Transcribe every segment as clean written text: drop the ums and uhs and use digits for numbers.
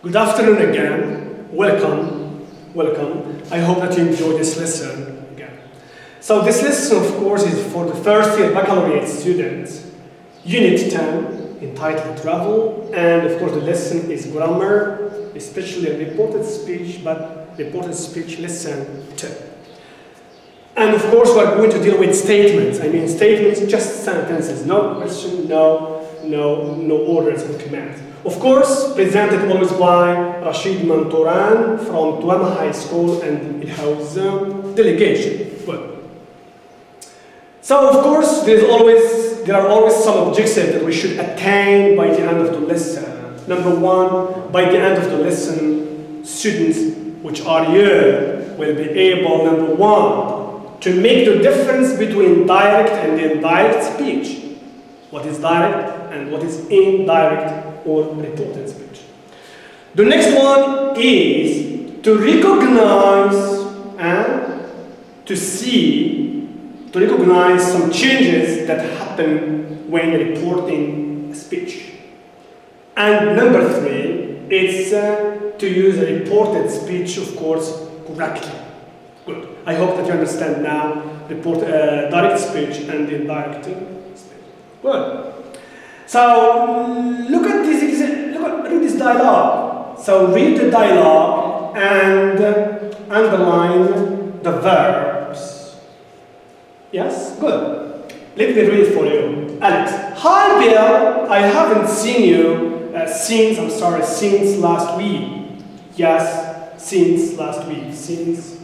Good afternoon again. Welcome. I hope that you enjoyed this lesson again. So this lesson, of course, is for the first year baccalaureate students. Unit 10, entitled Travel, and of course the lesson is grammar, especially reported speech, but reported speech lesson 2. And of course we're going to deal with statements. I mean statements, just sentences, no question, no orders or commands. Of course, presented always by Rashid Manturan from Tuama High School and in-house delegation. Good. So of course, there are always some objectives that we should attain by the end of the lesson. Number one, by the end of the lesson, students, which are here, will be able, number one, to make the difference between direct and indirect speech. What is direct and what is indirect or reported speech. The next one is to recognize and to recognize some changes that happen when reporting speech. And number 3, it's to use a reported speech, of course, correctly. Good. I hope that you understand now direct speech and indirect speech. Good. So read this dialogue. So read the dialogue and underline the verbs. Yes? Good. Let me read for you. Alex. Hi Bill, I haven't seen you since last week. Yes, since last week. Since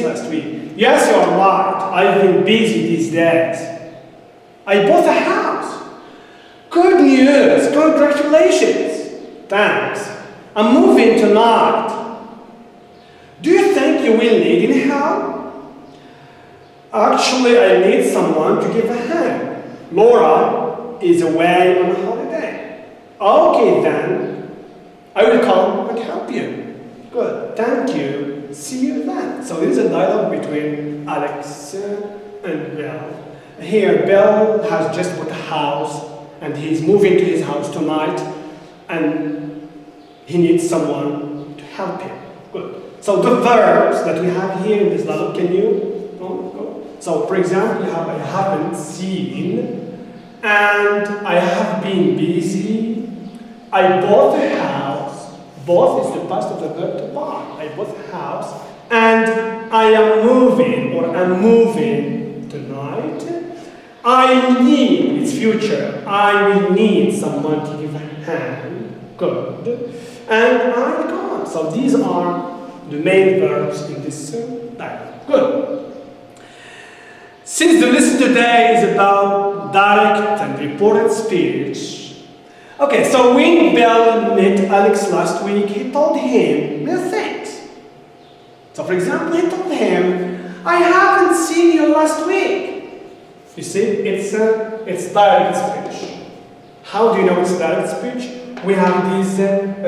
last week. Yes, you're right. I've been busy these days. I bought a house. Good news. Congratulations. Thanks. I'm moving tonight. Do you think you will need any help? Actually, I need someone to give a hand. Laura is away on holiday. Okay, then. I will come and help you. Good. Thank you. See you then. So there is a dialogue between Alex and Bill. Here, Bill has just bought a house and he's moving to his house tonight and he needs someone to help him. Good. So the verbs that we have here in this dialogue, can you go? So, for example, you have I haven't seen and I have been busy. I bought a house. Bought is the past of the verb to buy. I bought a house and I am moving tonight. I need, it's future, I will need someone to give a hand. Good. And I come. So these are the main verbs in this dialogue. Good. Since the lesson today is about direct and reported speech. Okay, so when Bill met Alex last week, he told him many things. So for example, he told him, I haven't seen you last week. You see, it's direct speech. How do you know it's direct speech? We have this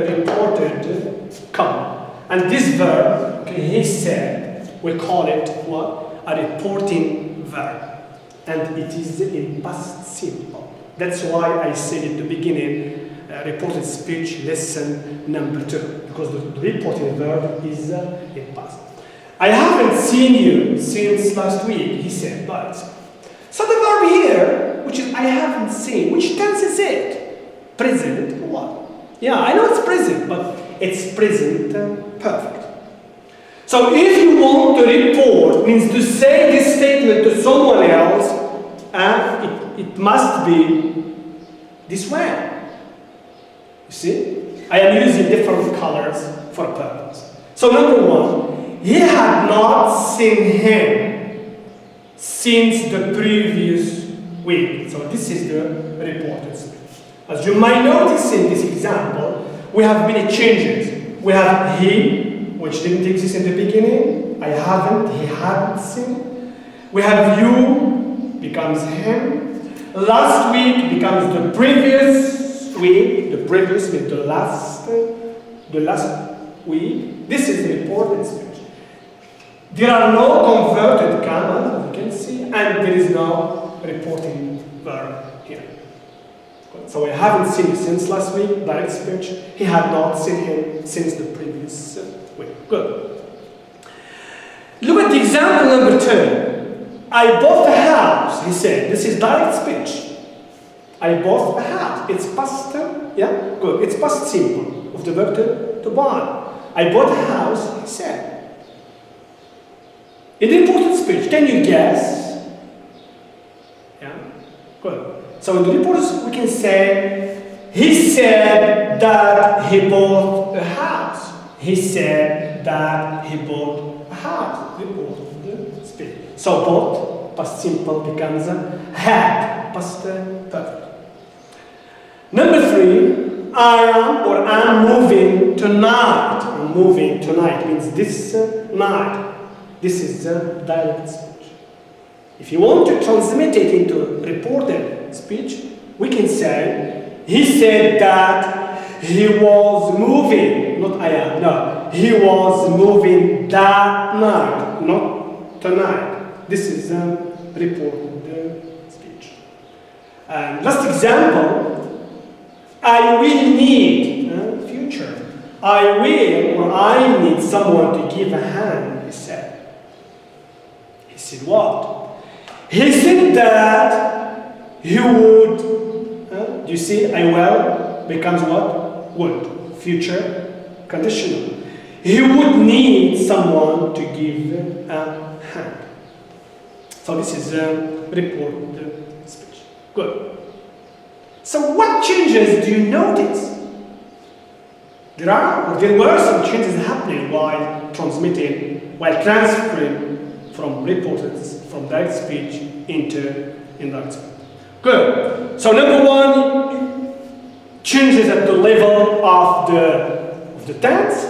reported comma. And this verb, okay, he said, we call it what? A reporting verb. And it is in past simple. That's why I said at the beginning, reported speech lesson number 2. Because the reporting verb is in past. I haven't seen you since last week, he said, but so the verb here, which is I haven't seen, which tense is it? Present or what? Yeah, I know it's present, but it's present perfect. So if you want to report, means to say this statement to someone else, it must be this way. You see? I am using different colors for purpose. So number 1, he had not seen him since the previous week. So this is the reported speech. As you might notice in this example, we have many changes. We have he, which didn't exist in the beginning. I haven't, he hadn't seen. We have you, becomes him. Last week becomes the previous week. The previous means the last week. This is the reported speech. There are no converted commas, as you can see, and there is no reporting verb here. So I haven't seen him since last week, direct speech. He had not seen him since the previous week. Good. Look at the example number 2. I bought a house, he said. This is direct speech. I bought a house. It's past, yeah? Good. It's past simple of the verb to buy. I bought a house, he said. In the important speech, can you guess? Yeah? Good. So in the reports, we can say, he said that he bought a house. He said that he bought a house. Reported speech. So bought, past simple becomes had, past perfect. Number 3, I'm moving tonight. I'm moving tonight means this night. This is direct speech. If you want to transmit it into reported speech, we can say, he said that he was moving, not I am, no. He was moving that night, not tonight. This is reported speech. Last example, I will need, future. I will or I need someone to give a hand, he said. He said what? He said that he would, do you see, I will becomes what? Would, future conditional. He would need someone to give a hand. So this is reported speech. Good. So what changes do you notice? There were some changes happening while transmitting, while transferring from from direct speech into indirect speech. Good. So number 1, changes at the level of the tense.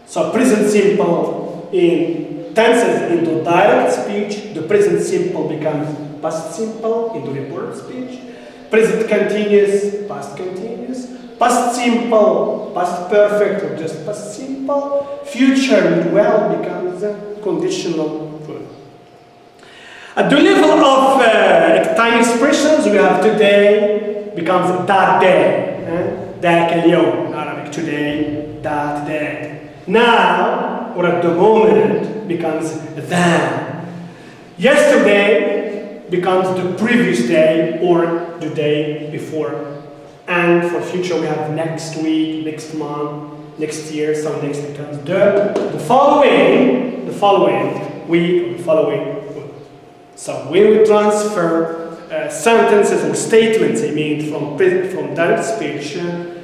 So present simple in tenses into direct speech. The present simple becomes past simple into reported speech. Present continuous, past continuous. Past simple, past perfect, or just past simple. Future with well becomes conditional verb. At the level of time expressions, we have today becomes that day. ذاك اليوم in Arabic, today, that day. Now, or at the moment, becomes then. Yesterday becomes the previous day or the day before. And for future, we have next week, next month, next year, so next becomes the following week, or the following week. So when we transfer sentences or statements, from direct speech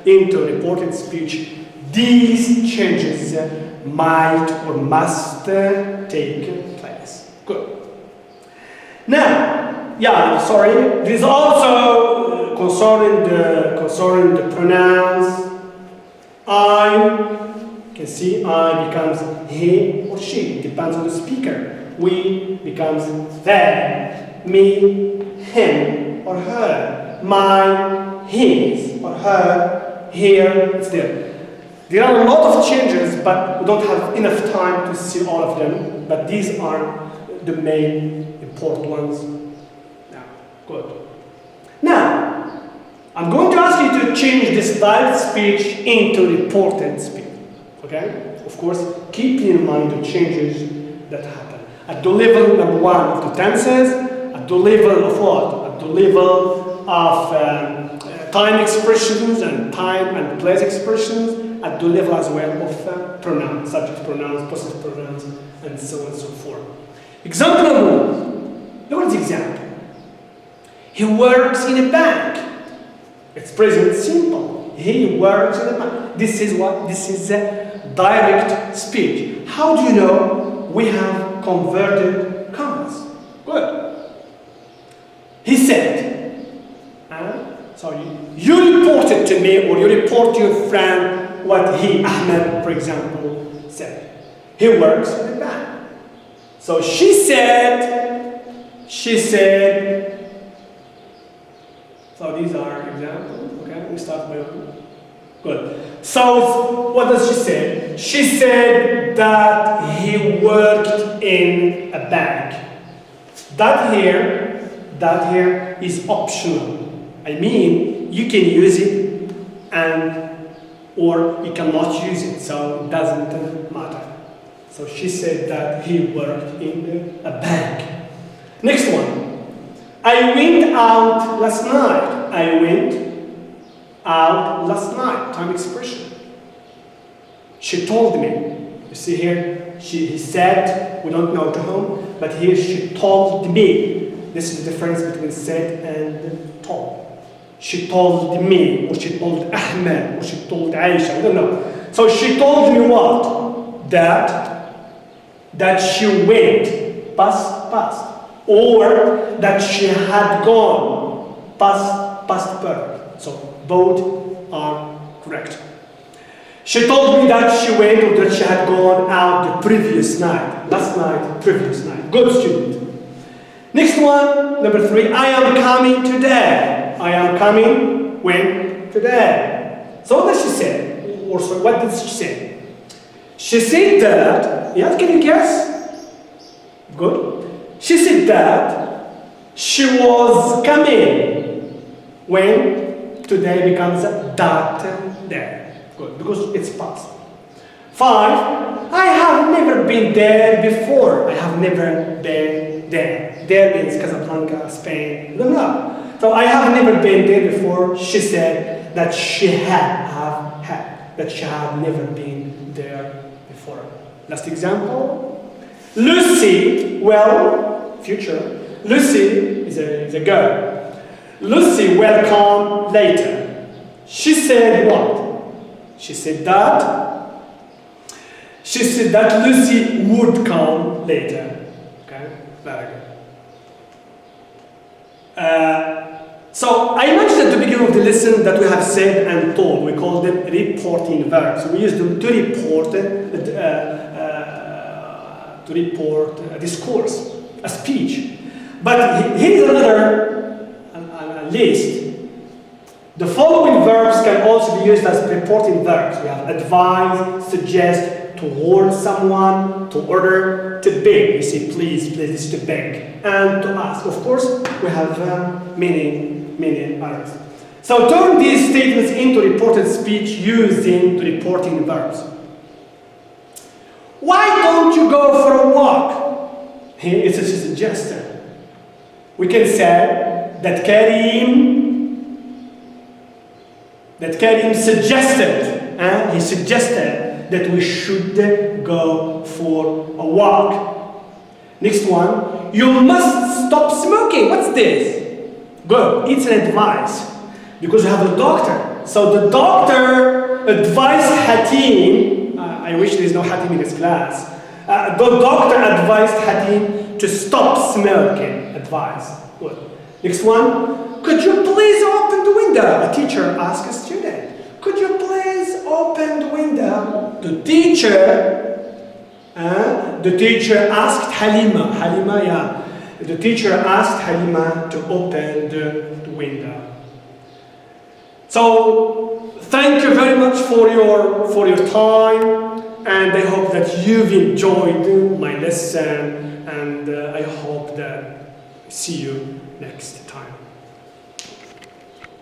into reported speech, these changes might or must take place. Good. Now, there is also concerning the pronouns. I, you can see I becomes he or she, it depends on the speaker. We becomes they, me, him or her, mine, his or her, here, it's there. There are a lot of changes, but we don't have enough time to see all of them, but these are the main important ones. Now, good. Now, I'm going to ask you to change this direct speech into reported speech. Okay? Of course, keep in mind the changes that happen. At the level, number 1, of the tenses, at the level of what? At the level of time expressions and time and place expressions, at the level as well of pronouns, subject pronouns, possessive pronouns, and so on and so forth. Example number 1. Look at the example. He works in a bank. It's present simple. He works in a bank. This is what? This is a direct speech. How do you know we have converted commas? Good. He said. So you reported to me, or you report to your friend what he, Ahmed, for example, said. He works in a bank. So she said, so these are examples, okay? We start by one. Good. So what does she say? She said that he worked in a bank. That here is optional. I mean, you can use it or you cannot use it, so it doesn't matter. So she said that he worked in a bank. Next one. I went out last night. I went out last night. Time expression. She told me. You see here, he said, we don't know to whom, but here she told me. This is the difference between said and told. She told me, or she told Ahmed, or she told Aisha, I don't know. So she told me what? That she went, past, or that she had gone, past perfect. So both are correct. She told me that she went or that she had gone out the previous night. Last night, previous night. Good student. Next one, number 3. I am coming today. I am coming when? Today. So what does she say? Or so what did she say? She said that, yes, can you guess? Good. She said that she was coming when today becomes that day. Good, because it's past. 5. I have never been there before. I have never been there. There means Casablanca, Spain. No. So I have never been there before. She said that she had never been there before. Last example. Lucy, well, future. Lucy is a girl. Lucy will come later. She said what? She said that Lucy would come later. Okay, very good. So I mentioned at the beginning of the lesson that we have said and told. We call them reporting verbs. We use them to report a discourse, a speech. But here is another list. The following verbs can also be used as reporting verbs. We have advise, suggest, to warn someone, to order, to beg. We say please, this is to beg, and to ask. Of course, we have many others. So turn these statements into reported speech using the reporting verbs. Why don't you go for a walk? Here it's a suggestion. We can say that Karim suggested, he suggested that we should go for a walk. Next one, you must stop smoking. What's this? Good, it's an advice. Because you have a doctor. So the doctor advised Hatim, I wish there is no Hatim in this class. The doctor advised Hatim to stop smoking. Advice. Good. Next one, could you please open the window? A teacher asked a student. Could you please open the window? The teacher asked Halima. The teacher asked Halima to open the window. So thank you very much for your time, and I hope that you've enjoyed my lesson, and I hope that see you next time.